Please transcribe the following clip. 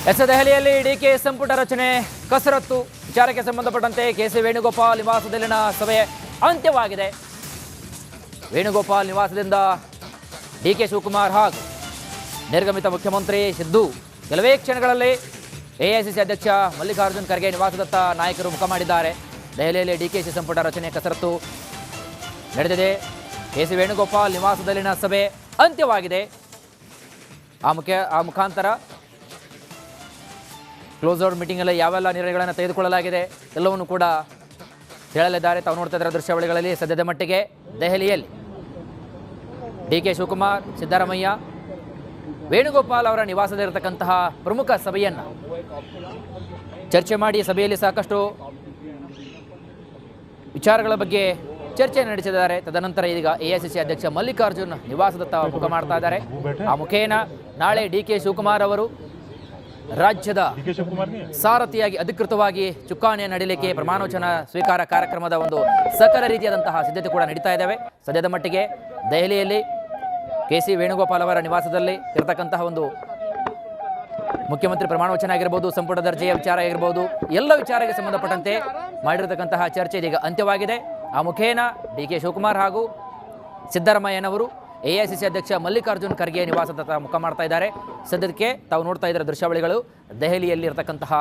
ದೆಹಲಿಯಲ್ಲಿ ಡಿಕೆ ಸಂಪುಟ ರಚನೆ ಕಸರತ್ತು ವಿಚಾರಕ್ಕೆ ಸಂಬಂಧಪಟ್ಟಂತೆ ಕೆಸಿ ವೇಣುಗೋಪಾಲ್ ನಿವಾಸದಲ್ಲಿನ ಸಭೆ ಅಂತ್ಯವಾಗಿದೆ. ವೇಣುಗೋಪಾಲ್ ನಿವಾಸದಿಂದ ಡಿಕೆ ಶಿವಕುಮಾರ್ ಹಾಗೂ ನಿರ್ಗಮಿತ ಮುಖ್ಯಮಂತ್ರಿ ಸಿದ್ದು ಕೆಲವೇ ಕ್ಷಣಗಳಲ್ಲಿ ಎಐಸಿಸಿ ಅಧ್ಯಕ್ಷ ಮಲ್ಲಿಕಾರ್ಜುನ್ ಖರ್ಗೆ ನಿವಾಸದತ್ತ ನಾಯಕರು ಮುಖ ಮಾಡಿದ್ದಾರೆ. ದೆಹಲಿಯಲ್ಲಿ ಡಿಕೆಶಿ ಸಂಪುಟ ರಚನೆ ಕಸರತ್ತು ನಡೆದಿದೆ. ಕೆಸಿ ವೇಣುಗೋಪಾಲ್ ನಿವಾಸದಲ್ಲಿನ ಸಭೆ ಅಂತ್ಯವಾಗಿದೆ. ಆ ಮುಖಾಂತರ ಕ್ಲೋಸ್ ಔಟ್ ಮೀಟಿಂಗಲ್ಲಿ ಯಾವೆಲ್ಲ ನಿರ್ಣಯಗಳನ್ನು ತೆಗೆದುಕೊಳ್ಳಲಾಗಿದೆ ಎಲ್ಲವನ್ನೂ ಕೂಡ ಹೇಳಲಿದ್ದಾರೆ. ತಾವು ನೋಡ್ತಾ ಇದ್ದಾರೆ ದೃಶ್ಯಾವಳಿಗಳಲ್ಲಿ. ಸದ್ಯದ ಮಟ್ಟಿಗೆ ದೆಹಲಿಯಲ್ಲಿ ಡಿಕೆ ಶಿವಕುಮಾರ್, ಸಿದ್ದರಾಮಯ್ಯ, ವೇಣುಗೋಪಾಲ್ ಅವರ ನಿವಾಸದಲ್ಲಿರತಕ್ಕಂತಹ ಪ್ರಮುಖ ಸಭೆಯನ್ನು ಚರ್ಚೆ ಮಾಡಿ ಸಭೆಯಲ್ಲಿ ಸಾಕಷ್ಟು ವಿಚಾರಗಳ ಬಗ್ಗೆ ಚರ್ಚೆ ನಡೆಸಿದ್ದಾರೆ. ತದನಂತರ ಈಗ ಎಐಸಿಸಿ ಅಧ್ಯಕ್ಷ ಮಲ್ಲಿಕಾರ್ಜುನ್ ನಿವಾಸದತ್ತ ಮುಖ ಮಾಡ್ತಾ ಇದ್ದಾರೆ. ಆ ಮುಖೇನ ನಾಳೆ ಡಿಕೆ ಶಿವಕುಮಾರ್ ಅವರು ರಾಜ್ಯದ ಸಾರಥಿಯಾಗಿ ಅಧಿಕೃತವಾಗಿ ಚುಕ್ಕಾಣಿಯನ್ನು ನಡೀಲಿಕ್ಕೆ ಪ್ರಮಾಣವಚನ ಸ್ವೀಕಾರ ಕಾರ್ಯಕ್ರಮದ ಒಂದು ಸಕಲ ರೀತಿಯಾದಂತಹ ಸಿದ್ಧತೆ ಕೂಡ ನಡೀತಾ ಇದ್ದಾವೆ. ಸದ್ಯದ ಮಟ್ಟಿಗೆ ದೆಹಲಿಯಲ್ಲಿ ಕೆಸಿ ವೇಣುಗೋಪಾಲ್ ಅವರ ನಿವಾಸದಲ್ಲಿ ಇರತಕ್ಕಂತಹ ಒಂದು ಮುಖ್ಯಮಂತ್ರಿ ಪ್ರಮಾಣವಚನ ಆಗಿರ್ಬೋದು, ಸಂಪುಟ ದರ್ಜೆಯ ವಿಚಾರ ಆಗಿರ್ಬೋದು, ಎಲ್ಲ ವಿಚಾರಕ್ಕೆ ಸಂಬಂಧಪಟ್ಟಂತೆ ಮಾಡಿರತಕ್ಕಂತಹ ಚರ್ಚೆ ಇದೀಗ ಅಂತ್ಯವಾಗಿದೆ. ಆ ಮುಖೇನ ಡಿಕೆ ಶಿವಕುಮಾರ್ ಹಾಗೂ ಸಿದ್ದರಾಮಯ್ಯನವರು ಎಐಸಿಸಿ ಅಧ್ಯಕ್ಷ ಮಲ್ಲಿಕಾರ್ಜುನ್ ಖರ್ಗೆ ನಿವಾಸದತ್ತ ಮುಖ ಮಾಡ್ತಾ ಇದ್ದಾರೆ. ಸದ್ಯಕ್ಕೆ ತಾವು ನೋಡ್ತಾ ಇದ್ದಾರೆ ದೃಶ್ಯಾವಳಿಗಳು. ದೆಹಲಿಯಲ್ಲಿ ಇರತಕ್ಕಂತಹ